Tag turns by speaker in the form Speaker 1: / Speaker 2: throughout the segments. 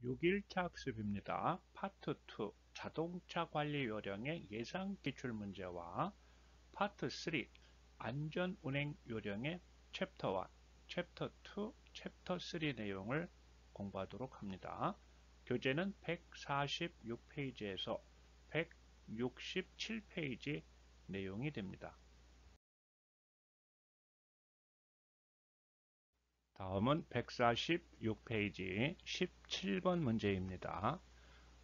Speaker 1: 6일차 학습입니다. 파트 2 자동차 관리 요령의 예상 기출 문제와 파트 3 안전 운행 요령의 챕터 1, 챕터 2, 챕터 3 내용을 공부하도록 합니다. 교재는 146페이지에서 167페이지 내용이 됩니다. 다음은 146페이지 17번 문제입니다.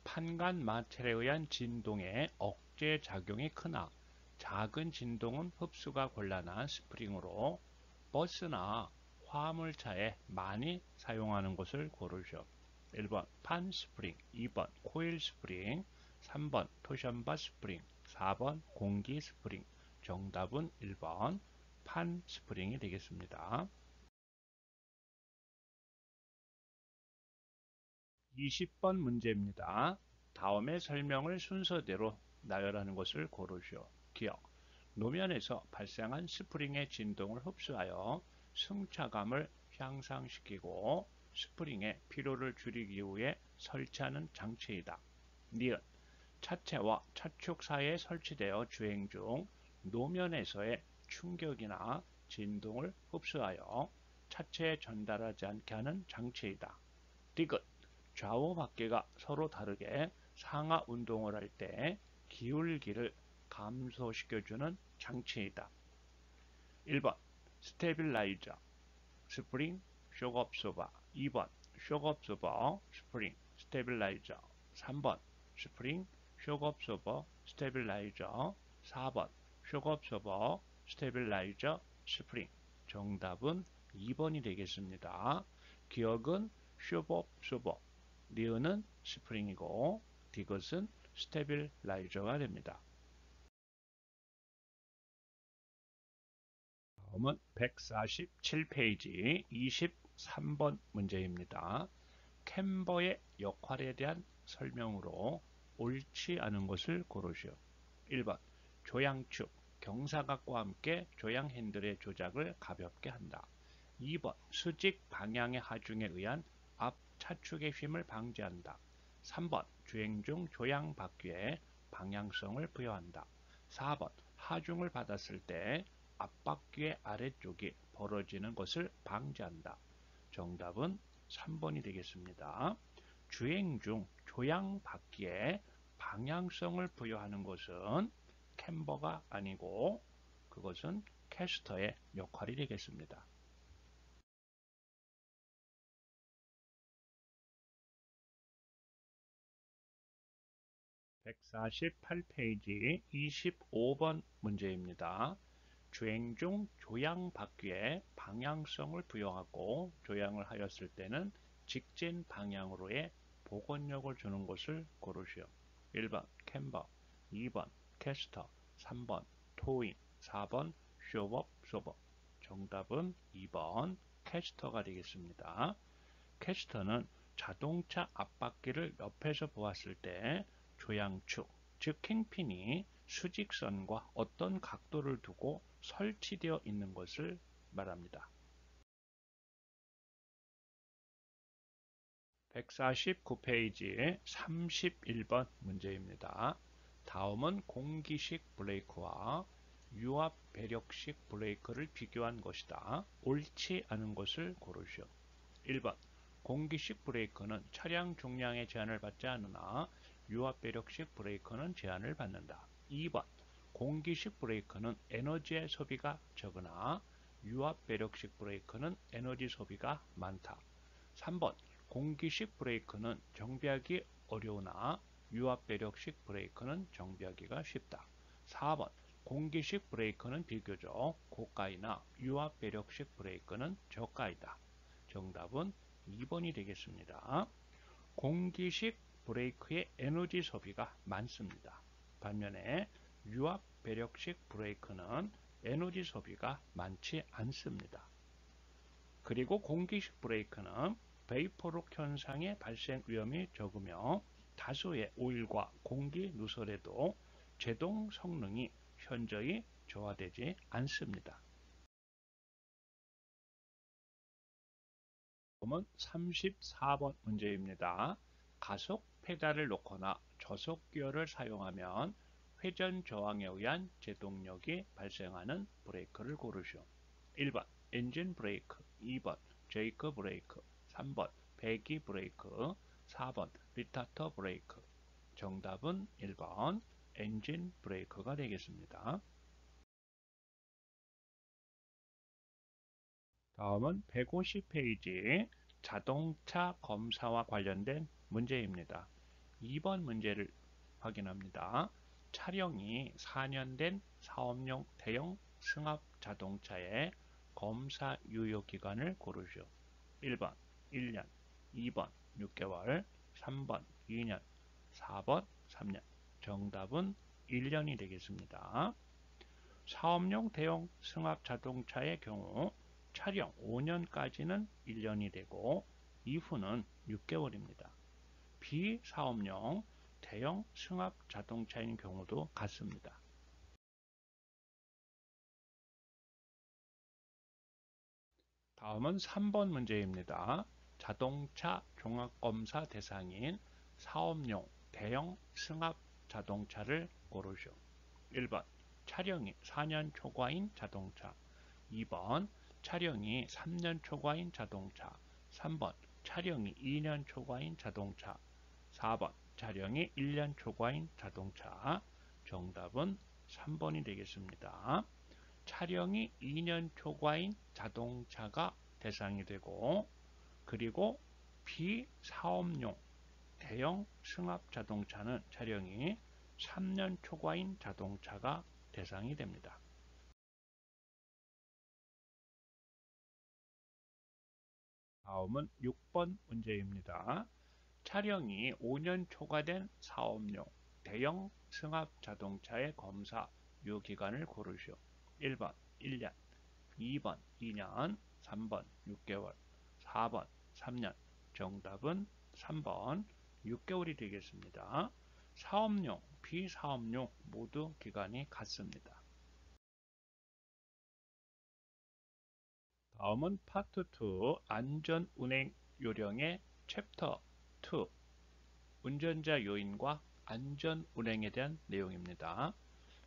Speaker 1: 판간 마찰에 의한 진동의 억제 작용이 크나 작은 진동은 흡수가 곤란한 스프링으로 버스나 화물차에 많이 사용하는 것을 고르시오. 1번 판 스프링, 2번 코일 스프링, 3번 토션바 스프링, 4번 공기 스프링. 정답은 1번 판 스프링이 되겠습니다. 20번 문제입니다. 다음의 설명을 순서대로 나열하는 것을 고르시오. 기억. 노면에서 발생한 스프링의 진동을 흡수하여 승차감을 향상시키고 스프링의 피로를 줄이기 위해 설치하는 장치이다. 니은. 차체와 차축 사이에 설치되어 주행 중 노면에서의 충격이나 진동을 흡수하여 차체에 전달하지 않게 하는 장치이다. 디귿. 좌우 바퀴가 서로 다르게 상하 운동을 할 때 기울기를 감소시켜주는 장치이다. 1번 스테빌라이저 스프링 쇼크업소버, 2번 쇼크업소버 스프링 스테빌라이저, 3번 스프링 쇼크업소버 스테빌라이저, 4번 쇼크업소버 스테빌라이저 스프링. 정답은 2번이 되겠습니다. 기억은 쇼크업소버, 니은은 스프링이고 디귿은 스테빌라이저가 됩니다. 다음은 147페이지 23번 문제입니다. 캠버의 역할에 대한 설명으로 옳지 않은 것을 고르시오. 1번 조향축, 경사각과 함께 조향 핸들의 조작을 가볍게 한다. 2번 수직 방향의 하중에 의한 앞 차축의 힘을 방지한다. 3번 주행 중 조향 바퀴에 방향성을 부여한다. 4번 하중을 받았을 때 앞바퀴의 아래쪽이 벌어지는 것을 방지한다. 정답은 3번이 되겠습니다. 주행 중 조향 바퀴에 방향성을 부여하는 것은 캠버가 아니고 그것은 캐스터의 역할이 되겠습니다. 148페이지 25번 문제입니다. 주행 중 조향 바퀴에 방향성을 부여하고 조향을 하였을 때는 직진 방향으로의 복원력을 주는 것을 고르시오. 1번 캠버, 2번 캐스터, 3번 토인, 4번 쇼업소버. 정답은 2번 캐스터가 되겠습니다. 캐스터는 자동차 앞바퀴를 옆에서 보았을 때 조향축, 즉 킹핀이 수직선과 어떤 각도를 두고 설치되어 있는 것을 말합니다. 149페이지의 31번 문제입니다. 다음은 공기식 브레이크와 유압 배력식 브레이크를 비교한 것이다. 옳지 않은 것을 고르시오. 1번 공기식 브레이크는 차량 중량의 제한을 받지 않으나 유압 배력식 브레이크는 제한을 받는다. 2번 공기식 브레이크는 에너지의 소비가 적으나 유압 배력식 브레이크는 에너지 소비가 많다. 3번 공기식 브레이크는 정비하기 어려우나 유압 배력식 브레이크는 정비하기가 쉽다. 4번 공기식 브레이크는 비교적 고가이나 유압 배력식 브레이크는 저가이다. 정답은 2번이 되겠습니다. 공기식 브레이크의 에너지 소비가 많습니다. 반면에 유압 배력식 브레이크는 에너지 소비가 많지 않습니다. 그리고 공기식 브레이크는 베이퍼록 현상의 발생 위험이 적으며 다수의 오일과 공기 누설에도 제동 성능이 현저히 저하되지 않습니다. 다음은 34번 문제입니다. 가속 페달을 놓거나 저속 기어를 사용하면 회전 저항에 의한 제동력이 발생하는 브레이크를 고르시오. 1번 엔진 브레이크, 2번 제이크 브레이크, 3번 배기 브레이크, 4번 리타터 브레이크. 정답은 1번 엔진 브레이크가 되겠습니다. 다음은 150페이지 자동차 검사와 관련된 문제입니다. 2번 문제를 확인합니다. 차량이 4년 된 사업용 대형 승합 자동차의 검사 유효 기간을 고르시오. 1번 1년, 2번 6개월, 3번 2년, 4번 3년. 정답은 1년이 되겠습니다. 사업용 대형 승합 자동차의 경우 차량 5년까지는 1년이 되고 이후는 6개월입니다. 비사업용 대형 승합 자동차인 경우도 같습니다. 다음은 3번 문제입니다. 자동차 종합검사 대상인 사업용 대형 승합 자동차를 고르시오. 1번 차량이 4년 초과인 자동차, 2번 차량이 3년 초과인 자동차, 3번 차량이 2년 초과인 자동차, 4번 차량이 1년 초과인 자동차. 정답은 3번이 되겠습니다. 차량이 2년 초과인 자동차가 대상이 되고, 그리고 비사업용 대형 승합 자동차는 차량이 3년 초과인 자동차가 대상이 됩니다. 다음은 6번 문제입니다. 차량이 5년 초과된 사업용 대형 승합 자동차의 검사 유효기간을 고르시오. 1번 1년, 2번 2년, 3번 6개월, 4번 3년. 정답은 3번 6개월이 되겠습니다. 사업용, 비사업용 모두 기간이 같습니다. 다음은 파트 2 안전운행 요령의 챕터 2 운전자 요인과 안전운행에 대한 내용입니다.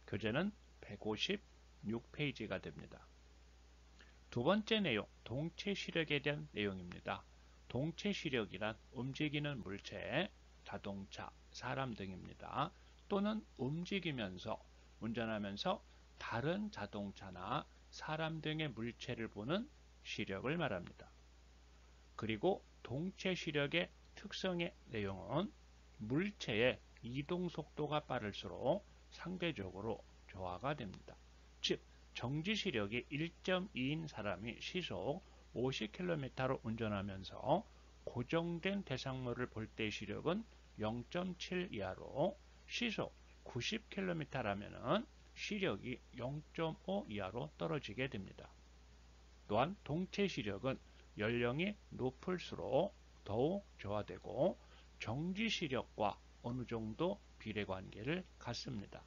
Speaker 1: 교재는 156페이지가 됩니다. 두 번째 내용, 동체 시력에 대한 내용입니다. 동체 시력이란 움직이는 물체, 자동차, 사람 등입니다. 또는 움직이면서, 운전하면서 다른 자동차나 사람 등의 물체를 보는 시력을 말합니다. 그리고 동체 시력의 특성의 내용은 물체의 이동 속도가 빠를수록 상대적으로 저하가 됩니다. 즉, 정지 시력이 1.2인 사람이 시속 50km로 운전하면서 고정된 대상물을 볼 때 시력은 0.7 이하로, 시속 90km라면 시력이 0.5 이하로 떨어지게 됩니다. 또한 동체 시력은 연령이 높을수록 더욱 저하되고 정지 시력과 어느 정도 비례관계를 갖습니다.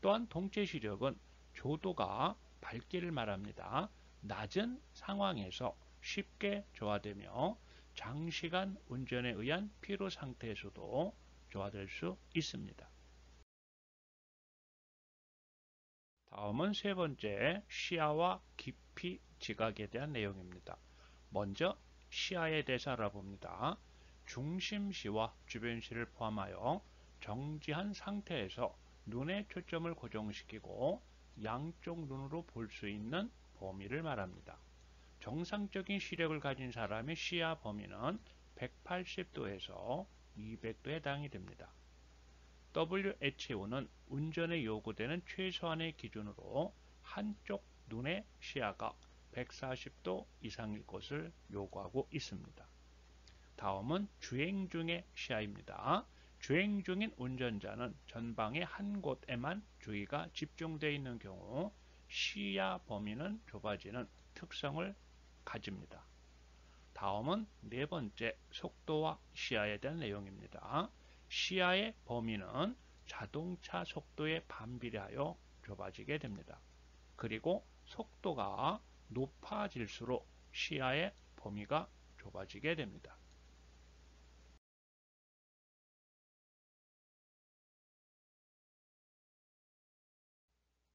Speaker 1: 또한 동체 시력은 조도가 밝기를 말합니다. 낮은 상황에서 쉽게 저하되며 장시간 운전에 의한 피로 상태에서도 저하될 수 있습니다. 다음은 세 번째, 시야와 깊이 지각에 대한 내용입니다. 먼저 시야에 대해서 알아봅니다. 중심시와 주변시를 포함하여 정지한 상태에서 눈의 초점을 고정시키고 양쪽 눈으로 볼 수 있는 범위를 말합니다. 정상적인 시력을 가진 사람의 시야 범위는 180도에서 200도에 해당이 됩니다. WHO는 운전에 요구되는 최소한의 기준으로 한쪽 눈의 시야가 140도 이상일 것을 요구하고 있습니다. 다음은 주행 중의 시야입니다. 주행 중인 운전자는 전방의 한 곳에만 주의가 집중되어 있는 경우 시야 범위는 좁아지는 특성을 가집니다. 다음은 네 번째, 속도와 시야에 대한 내용입니다. 시야의 범위는 자동차 속도에 반비례하여 좁아지게 됩니다. 그리고 속도가 높아질수록 시야의 범위가 좁아지게 됩니다.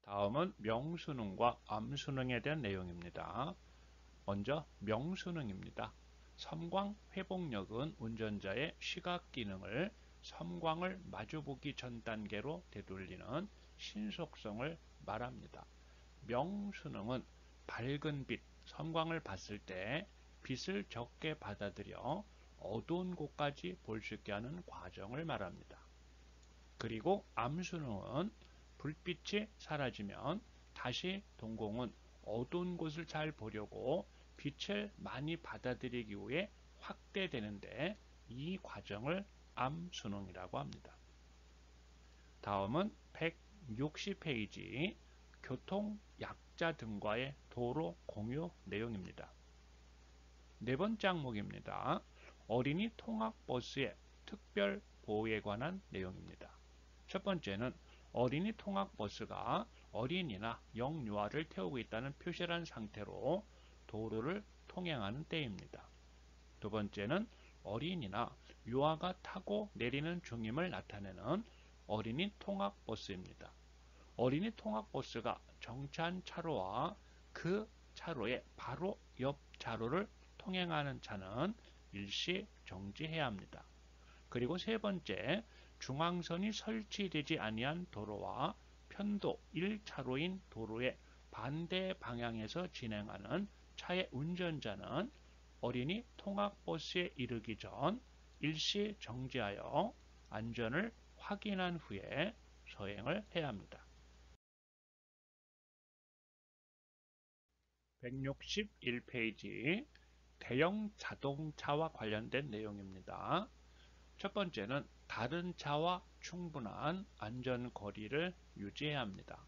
Speaker 1: 다음은 명수능과 암수능에 대한 내용입니다. 먼저 명수능입니다. 섬광 회복력은 운전자의 시각 기능을 섬광을 마주보기 전 단계로 되돌리는 신속성을 말합니다. 명수능은 밝은 빛, 섬광을 봤을 때 빛을 적게 받아들여 어두운 곳까지 볼 수 있게 하는 과정을 말합니다. 그리고 암수능은 불빛이 사라지면 다시 동공은 어두운 곳을 잘 보려고 빛을 많이 받아들이기 위해 확대되는데 이 과정을 암수능이라고 합니다. 다음은 160페이지 교통 약자 등과의 도로 공유 내용입니다. 네 번째 항목입니다. 어린이 통학버스의 특별 보호에 관한 내용입니다. 첫 번째는 어린이 통학버스가 어린이나 영유아를 태우고 있다는 표시를 한 상태로 도로를 통행하는 때입니다. 두 번째는 어린이나 유아가 타고 내리는 중임을 나타내는 어린이 통학버스입니다. 어린이 통학버스가 정차한 차로와 그 차로의 바로 옆 차로를 통행하는 차는 일시 정지해야 합니다. 그리고 세 번째, 중앙선이 설치되지 아니한 도로와 편도 1차로인 도로의 반대 방향에서 진행하는 차의 운전자는 어린이 통학버스에 이르기 전 일시 정지하여 안전을 확인한 후에 서행을 해야 합니다. 161페이지 대형 자동차와 관련된 내용입니다. 첫 번째는 다른 차와 충분한 안전거리를 유지해야 합니다.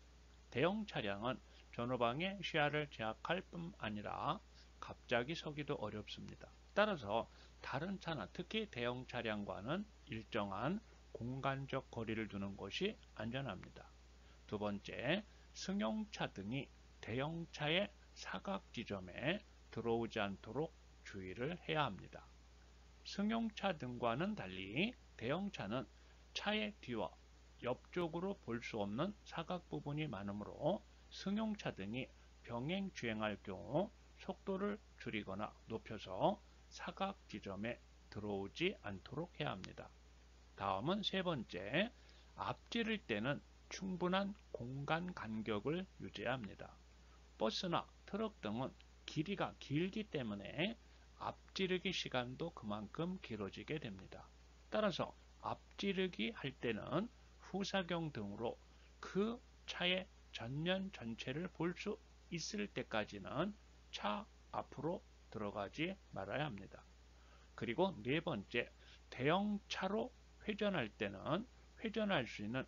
Speaker 1: 대형 차량은 전후방의 시야를 제약할 뿐 아니라 갑자기 서기도 어렵습니다. 따라서 다른 차나 특히 대형 차량과는 일정한 공간적 거리를 두는 것이 안전합니다. 두 번째, 승용차 등이 대형차의 사각 지점에 들어오지 않도록 주의를 해야 합니다. 승용차 등과는 달리 대형차는 차의 뒤와 옆쪽으로 볼 수 없는 사각 부분이 많으므로 승용차 등이 병행 주행할 경우 속도를 줄이거나 높여서 사각 지점에 들어오지 않도록 해야 합니다. 다음은 세 번째, 앞지를 때는 충분한 공간 간격을 유지해야 합니다. 버스나 트럭 등은 길이가 길기 때문에 앞지르기 시간도 그만큼 길어지게 됩니다. 따라서 앞지르기 할 때는 후사경 등으로 그 차의 전면 전체를 볼 수 있을 때까지는 차 앞으로 들어가지 말아야 합니다. 그리고 네 번째, 대형차로 회전할 때는 회전할 수 있는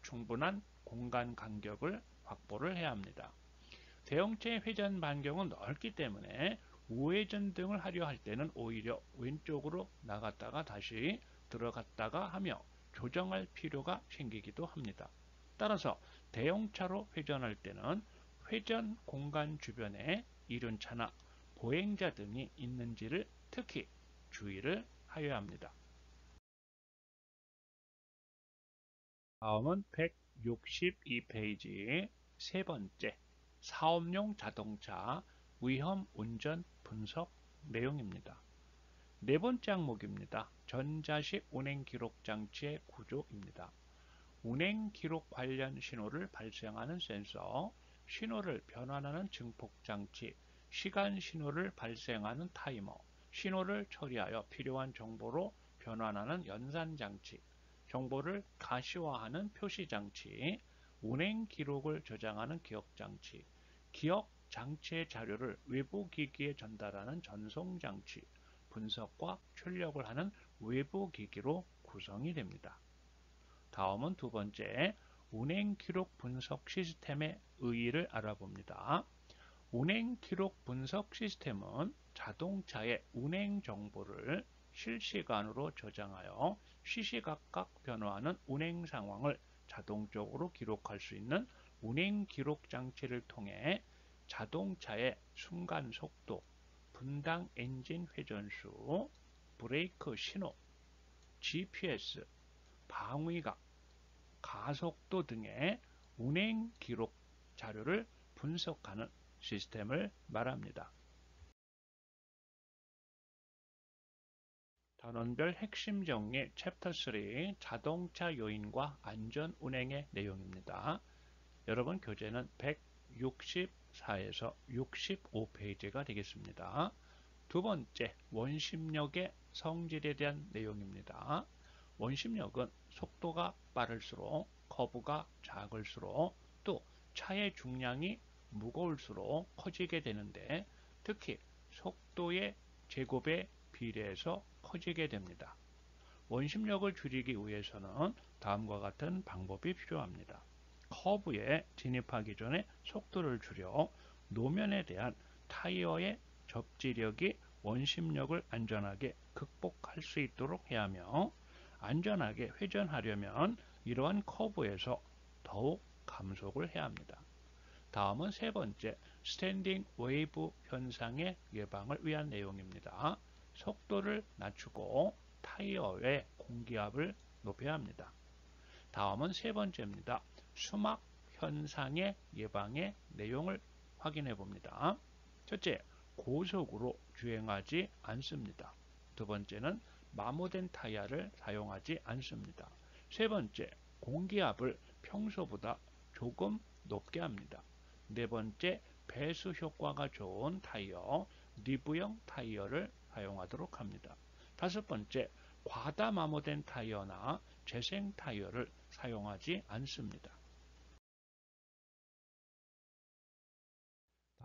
Speaker 1: 충분한 공간 간격을 확보를 해야 합니다. 대형차의 회전 반경은 넓기 때문에 우회전 등을 하려 할 때는 오히려 왼쪽으로 나갔다가 다시 들어갔다가 하며 조정할 필요가 생기기도 합니다. 따라서 대형차로 회전할 때는 회전 공간 주변에 이륜차나 보행자 등이 있는지를 특히 주의를 하여야 합니다. 다음은 162페이지 세 번째, 사업용 자동차 위험 운전 분석 내용입니다. 네 번째 항목입니다. 전자식 운행 기록 장치의 구조입니다. 운행 기록 관련 신호를 발생하는 센서, 신호를 변환하는 증폭 장치, 시간 신호를 발생하는 타이머, 신호를 처리하여 필요한 정보로 변환하는 연산 장치, 정보를 가시화하는 표시 장치, 운행 기록을 저장하는 기억 장치, 기억 장치의 자료를 외부 기기에 전달하는 전송 장치, 분석과 출력을 하는 외부 기기로 구성이 됩니다. 다음은 두 번째, 운행 기록 분석 시스템의 의의를 알아봅니다. 운행 기록 분석 시스템은 자동차의 운행 정보를 실시간으로 저장하여 시시각각 변화하는 운행 상황을 자동적으로 기록할 수 있는 운행 기록 장치를 통해 자동차의 순간 속도, 분당 엔진 회전수, 브레이크 신호, GPS, 방위각, 가속도 등의 운행 기록 자료를 분석하는 시스템을 말합니다. 단원별 핵심 정리 챕터 3 자동차 요인과 안전 운행의 내용입니다. 여러분 교재는 164에서 65페이지가 되겠습니다. 두 번째, 원심력의 성질에 대한 내용입니다. 원심력은 속도가 빠를수록 커브가 작을수록 또 차의 중량이 무거울수록 커지게 되는데 특히 속도의 제곱에 비례해서 커지게 됩니다. 원심력을 줄이기 위해서는 다음과 같은 방법이 필요합니다. 커브에 진입하기 전에 속도를 줄여 노면에 대한 타이어의 접지력이 원심력을 안전하게 극복할 수 있도록 해야 하며 안전하게 회전하려면 이러한 커브에서 더욱 감속을 해야 합니다. 다음은 세 번째, 스탠딩 웨이브 현상의 예방을 위한 내용입니다. 속도를 낮추고 타이어의 공기압을 높여야 합니다. 다음은 세 번째입니다. 수막 현상의 예방의 내용을 확인해 봅니다. 첫째, 고속으로 주행하지 않습니다. 두 번째는 마모된 타이어를 사용하지 않습니다. 세 번째, 공기압을 평소보다 조금 높게 합니다. 네 번째, 배수 효과가 좋은 타이어, 리브형 타이어를 사용하도록 합니다. 다섯 번째, 과다 마모된 타이어나 재생 타이어를 사용하지 않습니다.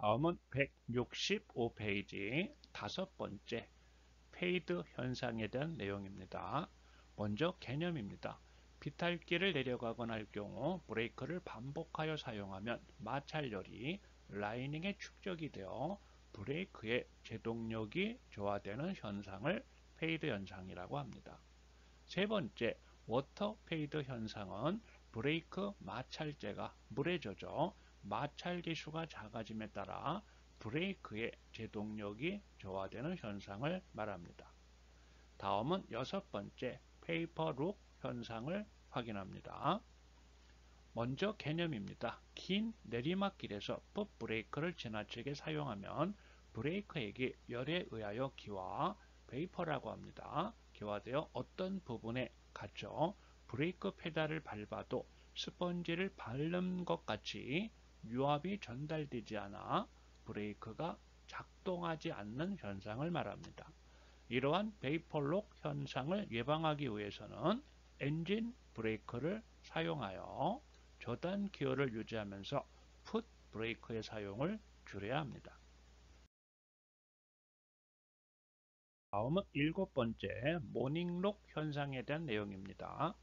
Speaker 1: 다음은 165페이지 다섯 번째, 페이드 현상에 대한 내용입니다. 먼저 개념입니다. 비탈길을 내려가거나 할 경우 브레이크를 반복하여 사용하면 마찰열이 라이닝에 축적이 되어 브레이크의 제동력이 저하되는 현상을 페이드 현상이라고 합니다. 세 번째, 워터 페이드 현상은 브레이크 마찰재가 물에 젖어 마찰 기수가 작아짐에 따라 브레이크의 제동력이 저하되는 현상을 말합니다. 다음은 여섯 번째, 페이퍼 룩 현상을 확인합니다. 먼저 개념입니다. 긴 내리막길에서 풋 브레이크를 지나치게 사용하면 브레이크 액이 열에 의하여 기화, 베이퍼라고 합니다. 기화되어 어떤 부분에 갇혀 브레이크 페달을 밟아도 스펀지를 밟는 것 같이 유압이 전달되지 않아 브레이크가 작동하지 않는 현상을 말합니다. 이러한 베이퍼록 현상을 예방하기 위해서는 엔진 브레이크를 사용하여 저단 기어를 유지하면서 풋 브레이크의 사용을 줄여야 합니다. 다음은 일곱 번째, 모닝록 현상에 대한 내용입니다.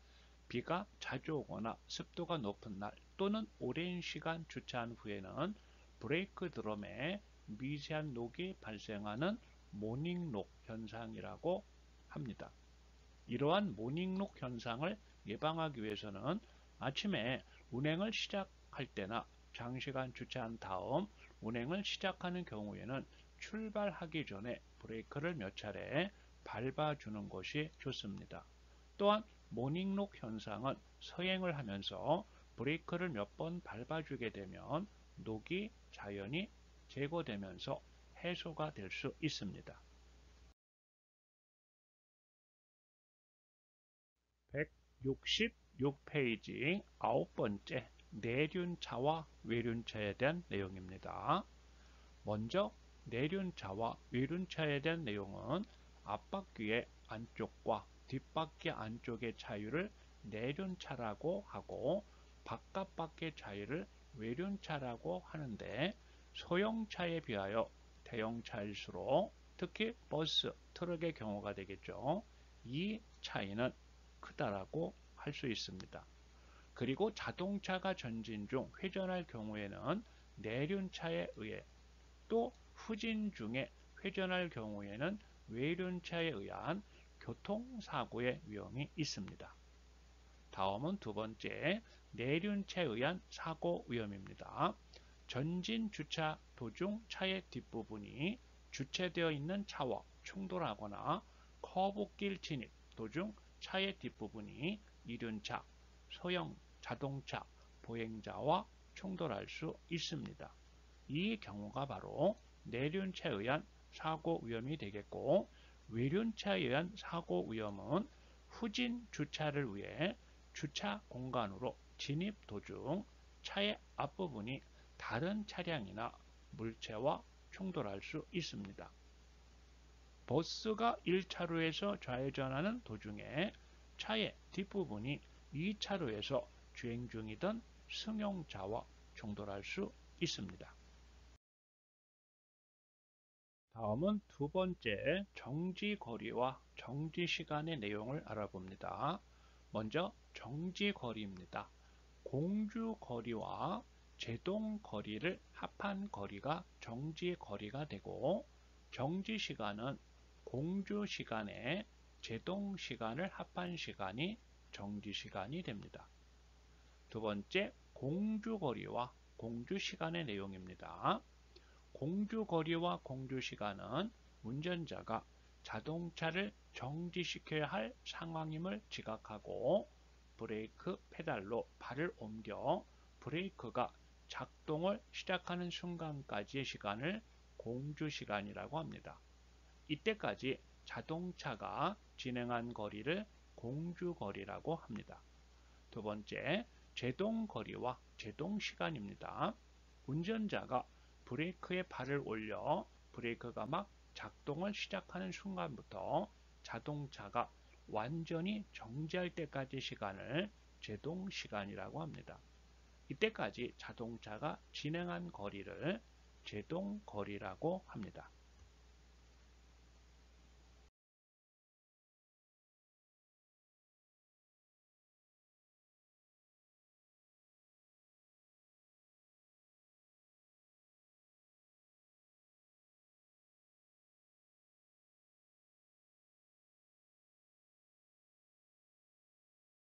Speaker 1: 비가 자주 오거나 습도가 높은 날 또는 오랜 시간 주차한 후에는 브레이크 드럼에 미세한 녹이 발생하는 모닝록 현상이라고 합니다. 이러한 모닝록 현상을 예방하기 위해서는 아침에 운행을 시작할 때나 장시간 주차한 다음 운행을 시작하는 경우에는 출발하기 전에 브레이크를 몇 차례 밟아주는 것이 좋습니다. 또한 모닝록 현상은 서행을 하면서 브레이크를 몇 번 밟아주게 되면 녹이 자연히 제거되면서 해소가 될 수 있습니다. 166페이지 아홉 번째, 내륜차와 외륜차에 대한 내용입니다. 먼저 내륜차와 외륜차에 대한 내용은 앞바퀴의 안쪽과 뒷바퀴 안쪽의 자유를 내륜차라고 하고 바깥바퀴 자유를 외륜차라고 하는데 소형차에 비하여 대형차일수록 특히 버스, 트럭의 경우가 되겠죠. 이 차이는 크다라고 할 수 있습니다. 그리고 자동차가 전진 중 회전할 경우에는 내륜차에 의해 또 후진 중에 회전할 경우에는 외륜차에 의한 교통사고의 위험이 있습니다. 다음은 두 번째, 내륜차에 의한 사고 위험입니다. 전진 주차 도중 차의 뒷부분이 주차되어 있는 차와 충돌하거나 커브길 진입 도중 차의 뒷부분이 이륜차, 소형 자동차, 보행자와 충돌할 수 있습니다. 이 경우가 바로 내륜차에 의한 사고 위험이 되겠고, 외륜차에 의한 사고 위험은 후진 주차를 위해 주차 공간으로 진입 도중 차의 앞부분이 다른 차량이나 물체와 충돌할 수 있습니다. 버스가 1차로에서 좌회전하는 도중에 차의 뒷부분이 2차로에서 주행 중이던 승용차와 충돌할 수 있습니다. 다음은 두 번째 정지거리와 정지시간의 내용을 알아봅니다. 먼저 정지거리입니다. 공주거리와 제동거리를 합한 거리가 정지거리가 되고, 정지시간은 공주시간에 제동시간을 합한 시간이 정지시간이 됩니다. 두 번째, 공주거리와 공주시간의 내용입니다. 공주거리와 공주시간은 운전자가 자동차를 정지시켜야 할 상황임을 지각하고 브레이크 페달로 발을 옮겨 브레이크가 작동을 시작하는 순간까지의 시간을 공주시간이라고 합니다. 이때까지 자동차가 진행한 거리를 공주거리라고 합니다. 두 번째, 제동거리와 제동시간입니다. 운전자가 브레이크에 발을 올려 브레이크가 막 작동을 시작하는 순간부터 자동차가 완전히 정지할 때까지 시간을 제동시간이라고 합니다. 이때까지 자동차가 진행한 거리를 제동거리라고 합니다.